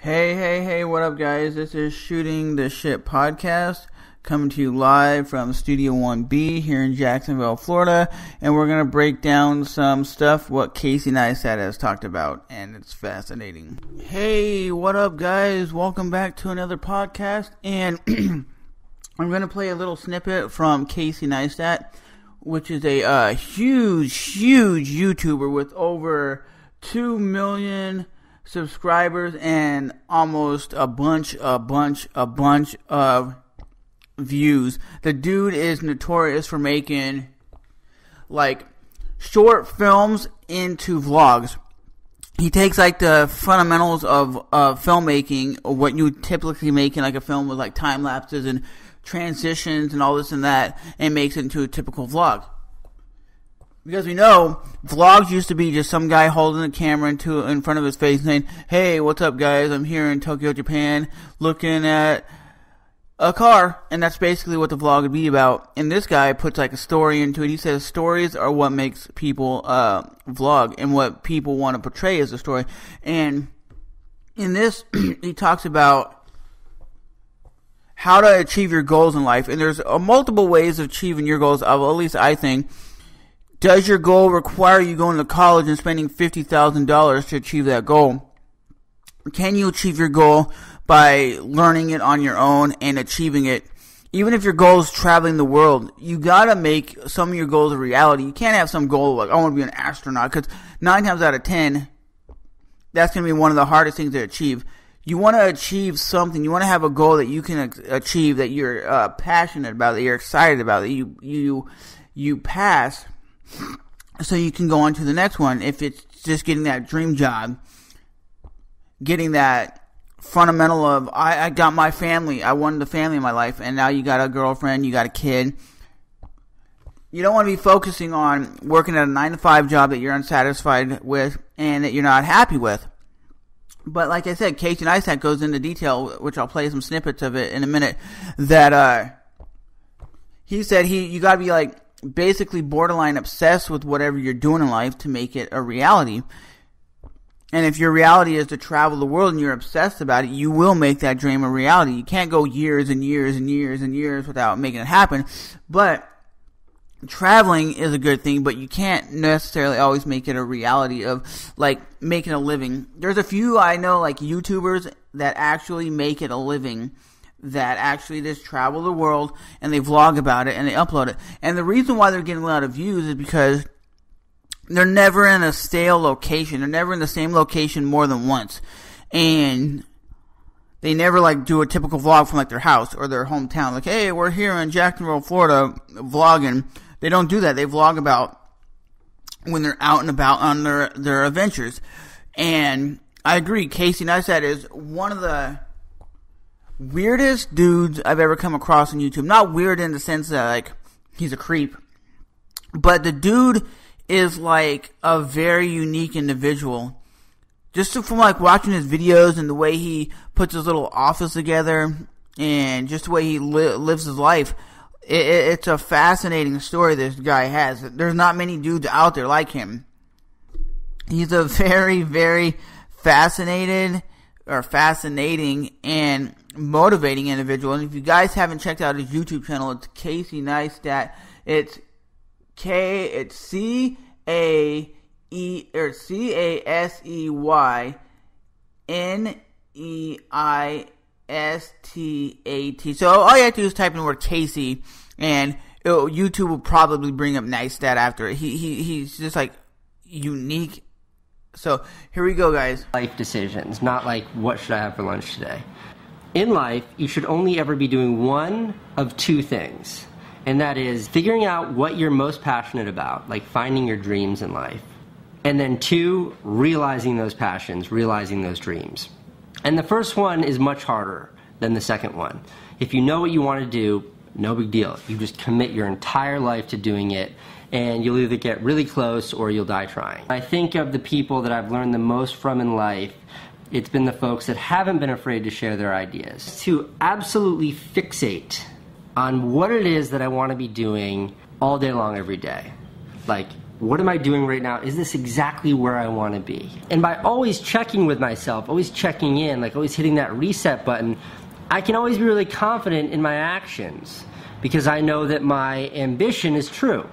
Hey, what up, guys? This is Shooting the Shit Podcast, coming to you live from Studio 1B here in Jacksonville, Florida, and we're going to break down some stuff what Casey Neistat has talked about, and it's fascinating. Hey, what up, guys? Welcome back to another podcast, and I'm going to play a little snippet from Casey Neistat, which is a huge YouTuber with over 2 million subscribers and almost a bunch of views. The dude is notorious for making like short films into vlogs. He takes like the fundamentals of filmmaking, what you typically make in like a film with like time lapses and transitions and all this and that, and makes it into a typical vlog. Because we know vlogs used to be just some guy holding a camera in front of his face saying, "Hey, what's up, guys? I'm here in Tokyo, Japan, looking at a car." And that's basically what the vlog would be about. And this guy puts like a story into it. He says stories are what makes people vlog and what people want to portray as a story. And in this, he talks about how to achieve your goals in life. And there's multiple ways of achieving your goals, at least I think. Does your goal require you going to college and spending $50,000 to achieve that goal? Can you achieve your goal by learning it on your own and achieving it? Even if your goal is traveling the world, you gotta make some of your goals a reality. You can't have some goal like, I want to be an astronaut, because 9 times out of 10, that's going to be one of the hardest things to achieve. You want to achieve something. You want to have a goal that you can achieve, that you're passionate about, that you're excited about, that you pass, so you can go on to the next one. If it's just getting that dream job, getting that fundamental of, I got my family, I wanted a family in my life, and now you got a girlfriend, you got a kid. You don't want to be focusing on working at a 9-to-5 job that you're unsatisfied with and that you're not happy with. But like I said, Casey Neistat goes into detail, which I'll play some snippets of it in a minute, that he said you got to be like basically borderline obsessed with whatever you're doing in life to make it a reality. And if your reality is to travel the world and you're obsessed about it, you will make that dream a reality. You can't go years and years and years and years without making it happen. But traveling is a good thing, but you can't necessarily always make it a reality of like making a living. There's a few I know, like YouTubers, that actually make it a living, that actually just travel the world and they vlog about it and they upload it. And the reason why they're getting a lot of views is because they're never in a stale location. They're never in the same location more than once. And they never like do a typical vlog from like their house or their hometown. Like, hey, we're here in Jacksonville, Florida, vlogging. They don't do that. They vlog about when they're out and about on their adventures. And I agree, Casey Neistat is one of the weirdest dudes I've ever come across on YouTube. Not weird in the sense that like he's a creep, but the dude is like a very unique individual. Just from like watching his videos and the way he puts his little office together and just the way he lives his life, it's a fascinating story this guy has. There's not many dudes out there like him. He's a very, very fascinating and motivating individual. And if you guys haven't checked out his YouTube channel, it's Casey Neistat. It's CASEYNEISTAT. So all you have to do is type in the word Casey, and YouTube will probably bring up Neistat after it. He's just like unique. So here we go, guys. Life decisions, not like what should I have for lunch today. In life, you should only ever be doing one of two things, and that is figuring out what you're most passionate about, like finding your dreams in life. And then 2, realizing those passions, realizing those dreams. And the first one is much harder than the second one. If you know what you want to do, no big deal. You just commit your entire life to doing it, and you'll either get really close or you'll die trying. I think of the people that I've learned the most from in life, it's been the folks that haven't been afraid to share their ideas. To absolutely fixate on what it is that I want to be doing all day long every day. Like, what am I doing right now? Is this exactly where I want to be? And by always checking with myself, always checking in, like always hitting that reset button, I can always be really confident in my actions because I know that my ambition is true.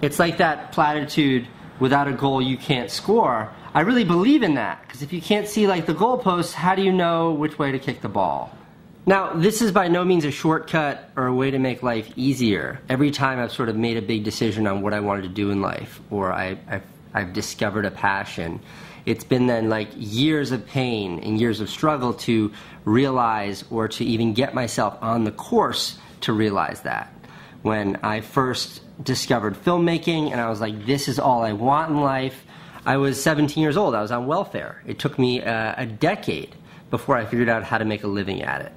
It's like that platitude, without a goal you can't score. I really believe in that because if you can't see like the goalposts, how do you know which way to kick the ball? Now, this is by no means a shortcut or a way to make life easier. Every time I've sort of made a big decision on what I wanted to do in life, or I've discovered a passion, it's been then like years of pain and years of struggle to realize or to even get myself on the course to realize that. When I first discovered filmmaking and I was like, this is all I want in life, I was 17 years old. I was on welfare. It took me a decade before I figured out how to make a living at it.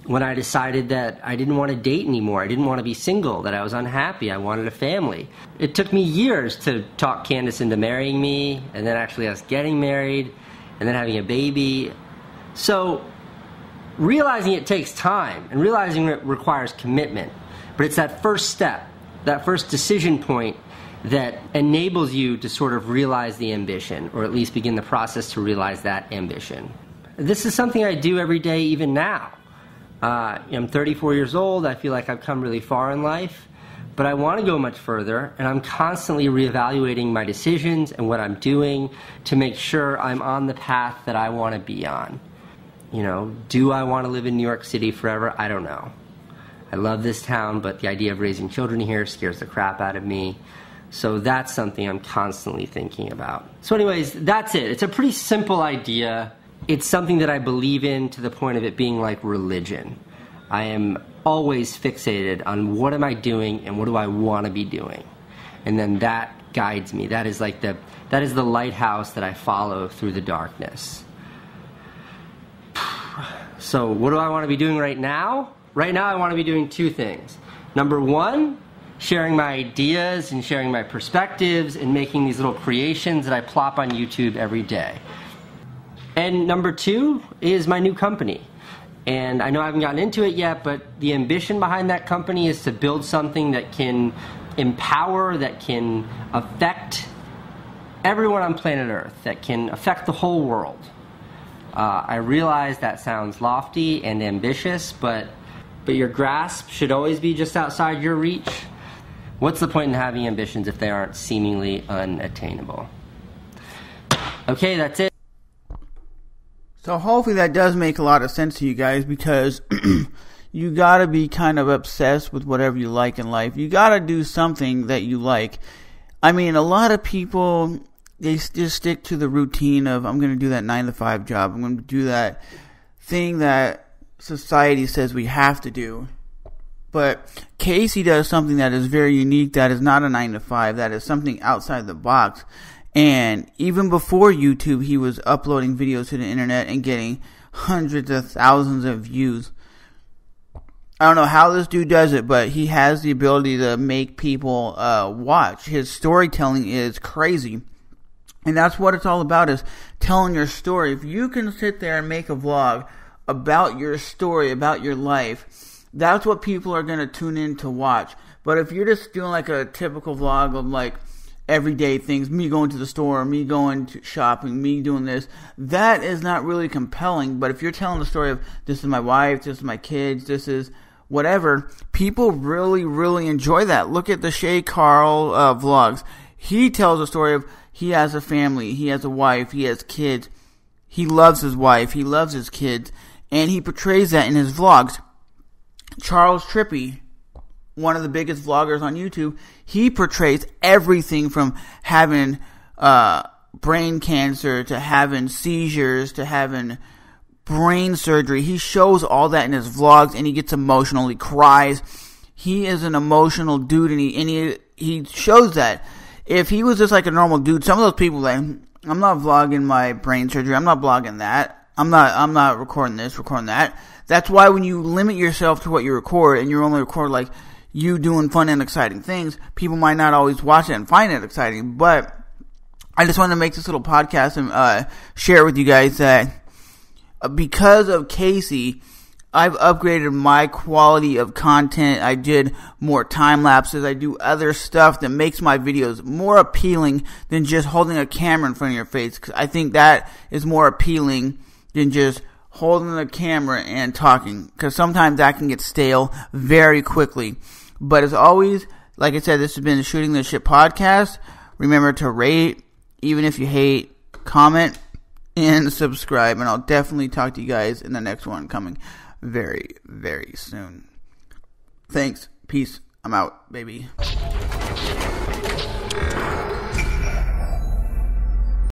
When I decided that I didn't want to date anymore, I didn't want to be single, that I was unhappy, I wanted a family. It took me years to talk Candace into marrying me, and then actually us getting married, and then having a baby. So realizing it takes time, and realizing it requires commitment. But it's that first step, that first decision point that enables you to sort of realize the ambition, or at least begin the process to realize that ambition. This is something I do every day even now. I'm 34 years old. I feel like I've come really far in life, but I want to go much further, and I'm constantly reevaluating my decisions and what I'm doing to make sure I'm on the path that I want to be on. You know, do I want to live in New York City forever? I don't know. I love this town, but the idea of raising children here scares the crap out of me. So that's something I'm constantly thinking about. So anyways, that's it. It's a pretty simple idea. It's something that I believe in to the point of it being like religion. I am always fixated on what am I doing and what do I want to be doing. And then that guides me. That is like that is the lighthouse that I follow through the darkness. So what do I want to be doing right now? Right now I want to be doing two things. Number one, sharing my ideas and sharing my perspectives and making these little creations that I plop on YouTube every day. And number two is my new company. And I know I haven't gotten into it yet, but the ambition behind that company is to build something that can empower, that can affect everyone on planet Earth, that can affect the whole world. I realize that sounds lofty and ambitious, but your grasp should always be just outside your reach. What's the point in having ambitions if they aren't seemingly unattainable? Okay, that's it. So hopefully that does make a lot of sense to you guys, because you gotta be kind of obsessed with whatever you like in life. You gotta do something that you like. I mean, a lot of people, they just stick to the routine of, I'm gonna do that 9-to-5 job. I'm gonna do that thing that society says we have to do. But Casey does something that is very unique, that is not a 9-to-5, that is something outside the box. And even before YouTube, he was uploading videos to the internet and getting hundreds of thousands of views. I don't know how this dude does it, but he has the ability to make people watch. His storytelling is crazy. And that's what it's all about, is telling your story. If you can sit there and make a vlog about your story, about your life, that's what people are going to tune in to watch. But if you're just doing like a typical vlog of like everyday things, me going to the store, me going to shopping, me doing this, that is not really compelling. But if you're telling the story of, this is my wife, this is my kids, this is whatever, people really, really enjoy that. Look at the Shay Carl vlogs. He tells a story of, he has a family, he has a wife, he has kids, he loves his wife, he loves his kids, and he portrays that in his vlogs. Charles Trippy, one of the biggest vloggers on YouTube, he portrays everything from having brain cancer to having seizures to having brain surgery. He shows all that in his vlogs, and he gets emotional. He cries. He is an emotional dude, and he shows that. If he was just like a normal dude, some of those people like, I'm not vlogging my brain surgery, I'm not vlogging that, I'm not recording this, recording that. That's why when you limit yourself to what you record, and you only record like you doing fun and exciting things, people might not always watch it and find it exciting. But I just wanted to make this little podcast and share with you guys that because of Casey, I've upgraded my quality of content. I did more time lapses. I do other stuff that makes my videos more appealing than just holding a camera in front of your face. 'Cause I think that is more appealing than just holding the camera and talking. Because sometimes that can get stale very quickly. But as always, like I said, this has been the Shooting the Shit podcast. Remember to rate, even if you hate, comment, and subscribe. And I'll definitely talk to you guys in the next one coming very, very soon. Thanks. Peace. I'm out, baby.